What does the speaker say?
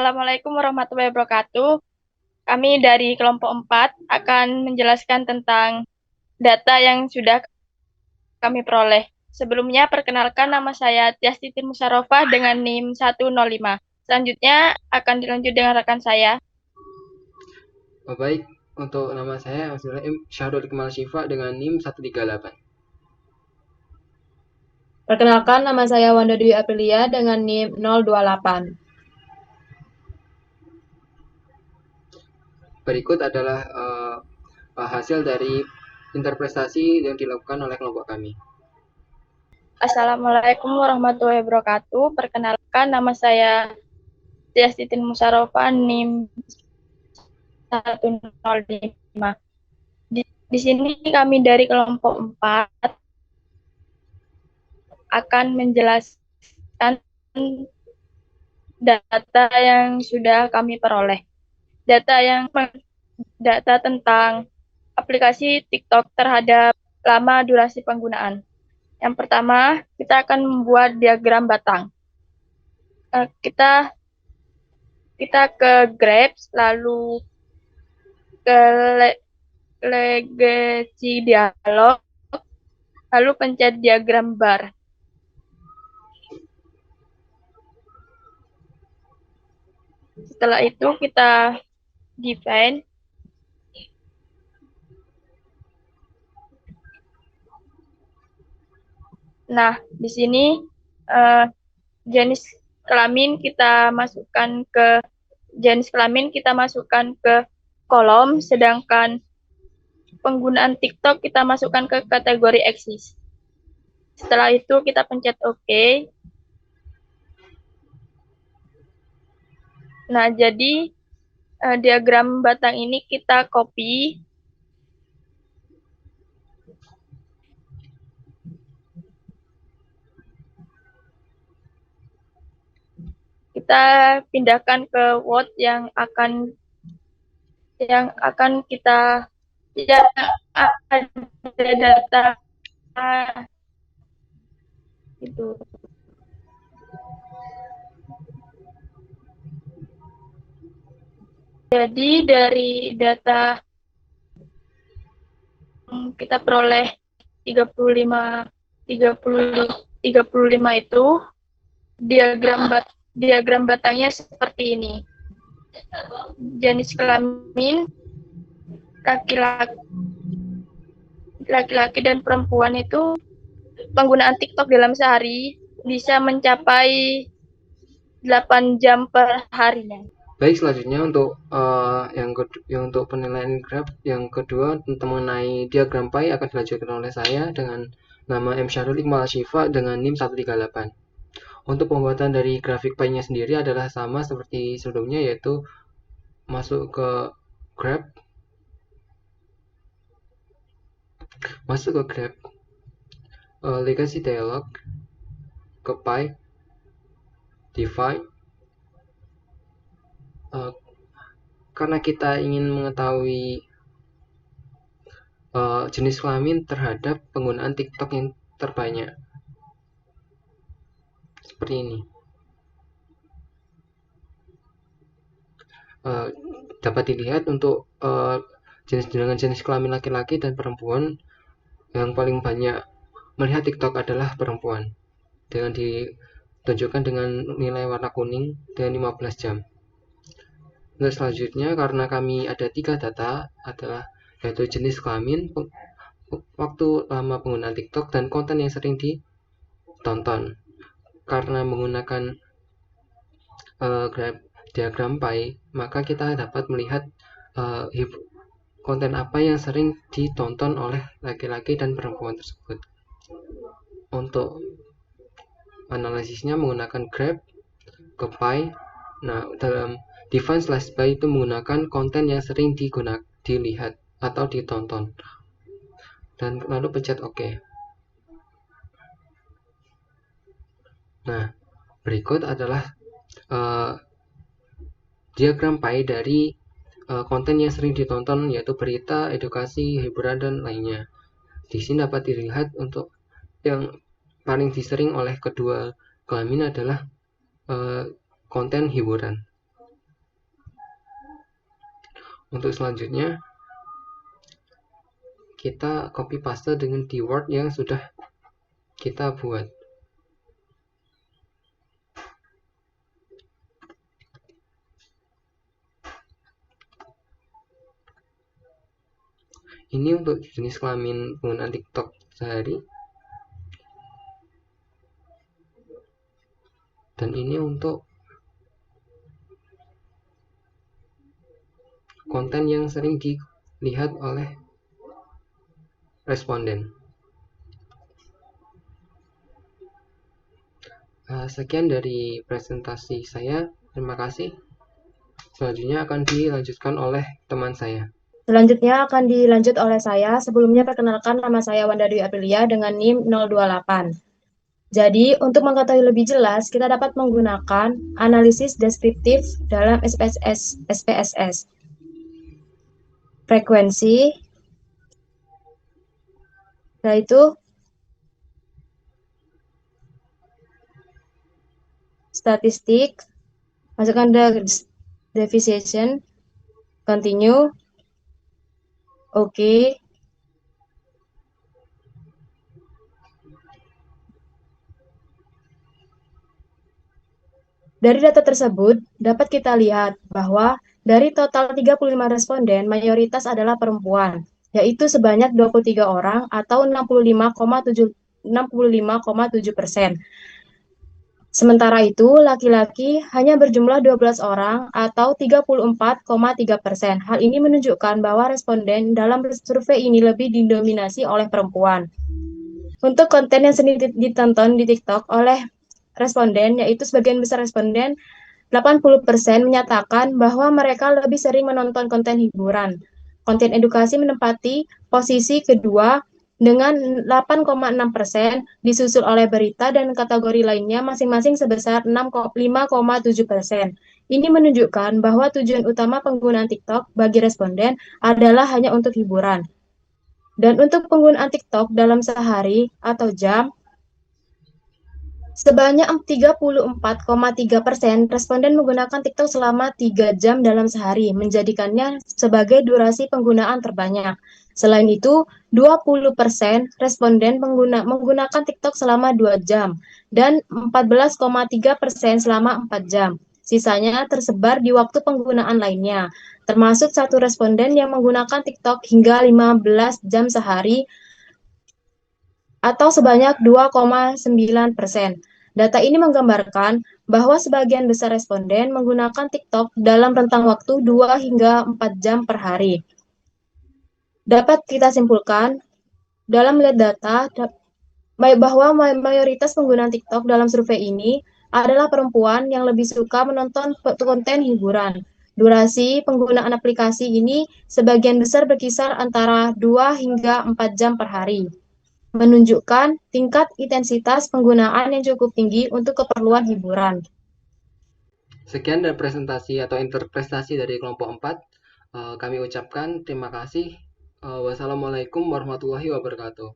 Assalamualaikum warahmatullahi wabarakatuh. Kami dari kelompok 4 akan menjelaskan tentang data yang sudah kami peroleh. Sebelumnya, perkenalkan nama saya Tias Titin Musarofah dengan NIM 105. Selanjutnya akan dilanjut dengan rekan saya. Baik, untuk nama saya adalah M. Syahrul Ikmal Syifa dengan NIM 138. Perkenalkan, nama saya Wanda Dwi Aprilia dengan NIM 028. Berikut adalah hasil dari interpretasi yang dilakukan oleh kelompok kami. Assalamualaikum warahmatullahi wabarakatuh. Perkenalkan nama saya Tias Titin Musarofah NIM 105. Di sini kami dari kelompok 4 akan menjelaskan data yang sudah kami peroleh. Data tentang aplikasi TikTok terhadap lama durasi penggunaan. Yang pertama, kita akan membuat diagram batang. Kita ke Grabs, lalu ke Legacy Dialog, lalu pencet diagram bar. Setelah itu kita define. Nah, di sini jenis kelamin kita masukkan ke kolom, sedangkan penggunaan TikTok kita masukkan ke kategori eksis. Setelah itu kita pencet OK. Nah, jadi diagram batang ini kita copy. Kita pindahkan ke Word yang akan kita ada data itu. Jadi dari data kita peroleh 35 itu diagram batangnya seperti ini. Jenis kelamin laki-laki dan perempuan itu penggunaan TikTok dalam sehari bisa mencapai 8 jam per harinya. Baik, selanjutnya untuk untuk penilaian graf yang kedua tentang mengenai diagram pie akan dilanjutkan oleh saya dengan nama M. Syahrul Ikmal Syifa dengan NIM 138. Untuk pembuatan dari grafik pie-nya sendiri adalah sama seperti sebelumnya, yaitu masuk ke graph, legacy dialog, ke pie, divide. Karena kita ingin mengetahui jenis kelamin terhadap penggunaan TikTok yang terbanyak, seperti ini. Dapat dilihat untuk jenis kelamin laki-laki dan perempuan, yang paling banyak melihat TikTok adalah perempuan, dengan ditunjukkan dengan nilai warna kuning dengan 15 jam. Untuk selanjutnya, karena kami ada 3 data, yaitu jenis kelamin, waktu lama penggunaan TikTok, dan konten yang sering ditonton. Karena menggunakan diagram pie, maka kita dapat melihat konten apa yang sering ditonton oleh laki-laki dan perempuan tersebut. Untuk analisisnya menggunakan graph ke pie. Nah, dalam define slash by itu menggunakan konten yang sering dilihat atau ditonton, dan lalu pencet OK. Nah, berikut adalah diagram pie dari konten yang sering ditonton, yaitu berita, edukasi, hiburan, dan lainnya. Di sini dapat dilihat untuk yang paling disering oleh kedua kelamin adalah konten hiburan. Untuk selanjutnya, kita copy paste dengan keyword yang sudah kita buat. Ini untuk jenis kelamin penggunaan TikTok sehari. Dan ini untuk konten yang sering dilihat oleh responden. Sekian dari presentasi saya. Terima kasih. Selanjutnya akan dilanjutkan oleh teman saya. Selanjutnya akan dilanjut oleh saya. Sebelumnya perkenalkan, nama saya Wanda Dwi Aprilia dengan NIM 028. Jadi, untuk mengetahui lebih jelas, kita dapat menggunakan analisis deskriptif dalam SPSS. Frekuensi, yaitu statistik, masukkan deviation, continue, oke. Dari data tersebut, dapat kita lihat bahwa dari total 35 responden, mayoritas adalah perempuan, yaitu sebanyak 23 orang atau 65,7%. Sementara itu, laki-laki hanya berjumlah 12 orang atau 34,3%. Hal ini menunjukkan bahwa responden dalam survei ini lebih didominasi oleh perempuan. Untuk konten yang sering ditonton di TikTok oleh responden, yaitu sebagian besar responden 80% menyatakan bahwa mereka lebih sering menonton konten hiburan. Konten edukasi menempati posisi kedua dengan 8,6%, disusul oleh berita dan kategori lainnya masing-masing sebesar 5,7%. Ini menunjukkan bahwa tujuan utama penggunaan TikTok bagi responden adalah hanya untuk hiburan. Dan untuk penggunaan TikTok dalam sehari atau jam, sebanyak 34,3% responden menggunakan TikTok selama 3 jam dalam sehari, menjadikannya sebagai durasi penggunaan terbanyak. Selain itu, 20% responden menggunakan TikTok selama 2 jam dan 14,3% selama 4 jam. Sisanya tersebar di waktu penggunaan lainnya, termasuk satu responden yang menggunakan TikTok hingga 15 jam sehari atau sebanyak 2,9%. Data ini menggambarkan bahwa sebagian besar responden menggunakan TikTok dalam rentang waktu 2 hingga 4 jam per hari. Dapat kita simpulkan dalam melihat data bahwa mayoritas penggunaan TikTok dalam survei ini adalah perempuan yang lebih suka menonton konten hiburan. Durasi penggunaan aplikasi ini sebagian besar berkisar antara 2 hingga 4 jam per hari, menunjukkan tingkat intensitas penggunaan yang cukup tinggi untuk keperluan hiburan. Sekian dari presentasi atau interpretasi dari kelompok 4. Kami ucapkan terima kasih. Wassalamualaikum warahmatullahi wabarakatuh.